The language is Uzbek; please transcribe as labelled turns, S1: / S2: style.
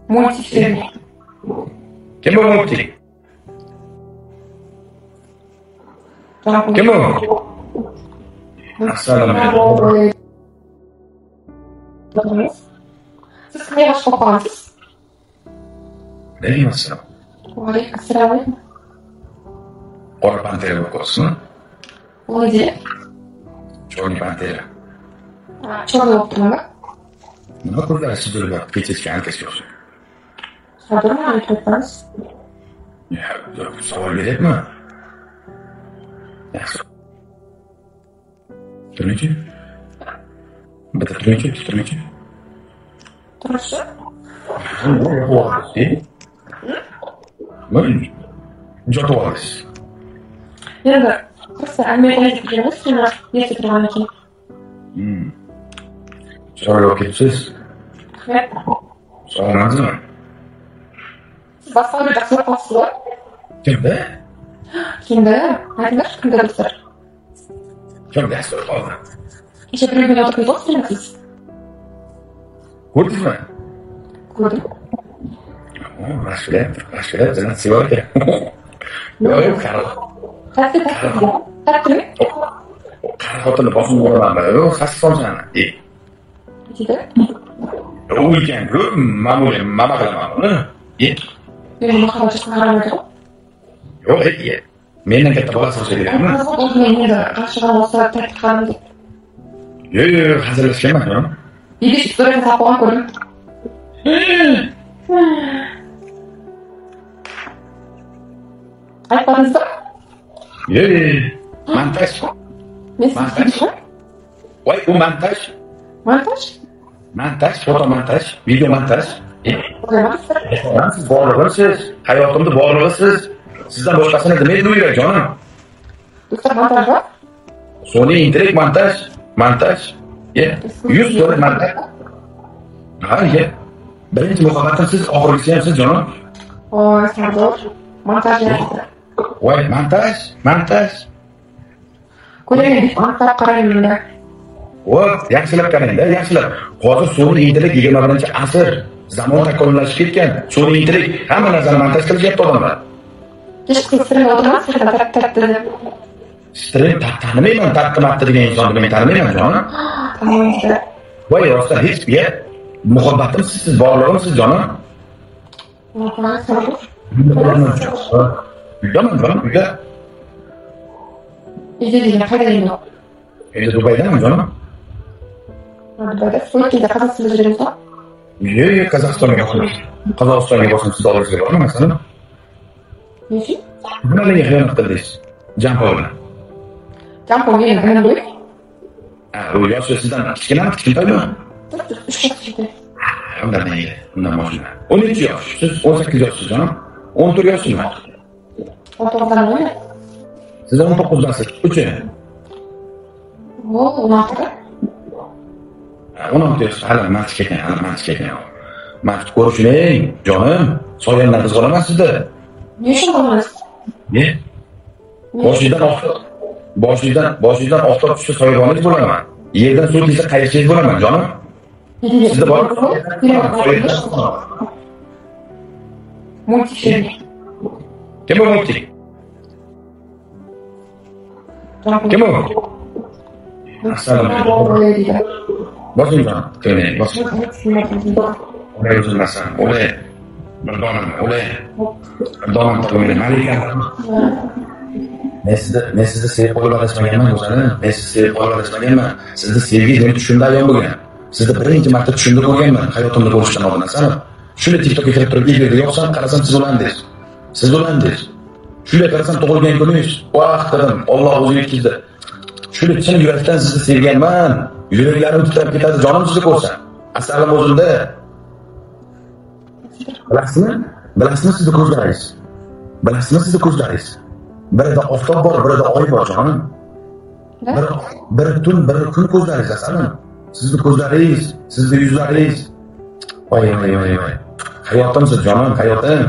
S1: Multifilm.
S2: Kim bu multi? Kim bu? Assalomu alaykum.
S1: Siz qayerga chiqib qolasiz?
S2: Nega assalom?
S1: Alaykum assalom.
S2: Qora pantera bo'lib qolsin.
S1: O'zi.
S2: Chorli pantera.
S1: Chorli o'tirma.
S2: Nima ko'zlari sidirlab ketayotgan arkasiga o'xshaydi.
S1: Sadrni aytamiz.
S2: Savol beryapman. Yaxshi. Turchi? Bitta turchi.
S1: Turchi?
S2: Men jotib olasiz.
S1: Yana qirsa Amerikaga kelamiz, keyin yerga kirgan ekan.
S2: Chiroyli olib ketibsiz. Sog'manmizmi?
S1: Boshqa yaxshi qolsa.
S2: Kimda?
S1: Kimda? Aytlar, kimda bo'lsa.
S2: Kimda yaxshi qoldi?
S1: Kecha birga yotib o'tiribsiz.
S2: Ko'rdingmi?
S1: Ko'rdim.
S2: Rashida, jannat sevor ekan. Yo'q, qara.
S1: Taktimi?
S2: Qara xotinni boshini o'ramanmi? Yo'q, xasta solsana.
S1: Juda.
S2: U ekan-ku, ma'muriy mama qilaman buni.
S1: Men mahalla chiqaraman.
S2: Yo'q, mendan katta bolasi bo'lsa kerakmi?
S1: O'zimda qashqadan olsa takliflanadi.
S2: Yo'q, hazillashganman, yo'q.
S1: Yigish so'rasa tapon ko'ring. Aytmadingizmi?
S2: Montaj.
S1: Montaj.
S2: Voy, u montaj. Montaj, foto montaj, video montaj. Siz borlig'isiz, hayotimda borlig'isiz. Sizdan boshqasini demaydi u yurak jonim.
S1: Doktor montajmi?
S2: Sony Intellect montaj. 100 dollar montaj. Ha, birinchi muhabbatim siz, oxirgisi ham siz jonim.
S1: Voy, Sardor. Montaj yapti.
S2: Voy, montaj.
S1: Ko'ring, montaj qarang.
S2: Yaxshilab qarang-da, yaxshilab. Hozir Sony Intellect 21-asr. Zamon takomillashib ketgan. Sony Intellect hamma narsani montaj qilyapti odamlar.
S1: Kechki strim o'tirmasdan tatdi.
S2: Strim tanimayman, tatdi degan insonni men tanimayman jonim.
S1: Tanimaysiz.
S2: Voy, rostdan hech bir muhabbatim siz, borlig'im siz jonim. Uydaman jonim, uyda.
S1: Uyda degan qayerda?
S2: Uyda Dubaydaman jonim.
S1: Dubayda So'ykiga qazaqstinda juramizmi?
S2: Yo'q, Qozog'istonga bosim siz olishga borman masalan.
S1: Nechun?
S2: Nimalarga xiyonat qildingiz? Jampo bilan.
S1: Jampo meni bilan bo'y.
S2: U yoshi sizdan kichkintoymi? Undan nega? Undan boshqa. 13 yosh. Siz 18 yoshsiz jonim. 14 yoshsizmi?
S1: 19dan nima?
S2: Siz 19dasiz. Uchi.
S1: 16.
S2: 16 yosh. Hali mantiq ketgan. Mantiq ko'rishing, jonim. Soyandan qizg'onaman sizni.
S1: Nechun qilasiz?
S2: Ne? Boshidan oftob tushsa soyabonlik bo'laman. Yerdan suv kelsa qayishingiz bo'laman, jonim. Sizda bor?
S1: Multifilm.
S2: Kim bu multi? Kim bu? Assalomu alaykum. Boshing jonim. To'yning, boshing. Olay o'zilmasan. Olay. Donam to'yning. Malika. Men sizni sevib qo'yib o'zini. Sizni sevgi meni tushimda ayon bo'lgan. Sizni birinchi marta tushimda ko'rganman, hayotimda ko'rishdan oldin asal. Shuni TikTokga kirib turib videoga yoqsam, qarasam siz bo'landingiz. Shunday qarasam tug'ilgan kuningiz, vaqtim, Alloh o'zi yetkazdi. Shuni chin yurakdan sizni sevganman. Yuraklarim titrab ketadi, jonim sizni ko'rsam. Asalim o'zimda. Bilasizmi sizni ko'zlaringiz? Birida oftob bor, birida oy bor jonim. Biri tun, biri kun ko'zlaringiz asalim. Sizni ko'zlaringiz, sizni yuzlaringiz. Voy. Hayotimsiz jonim, hayotim.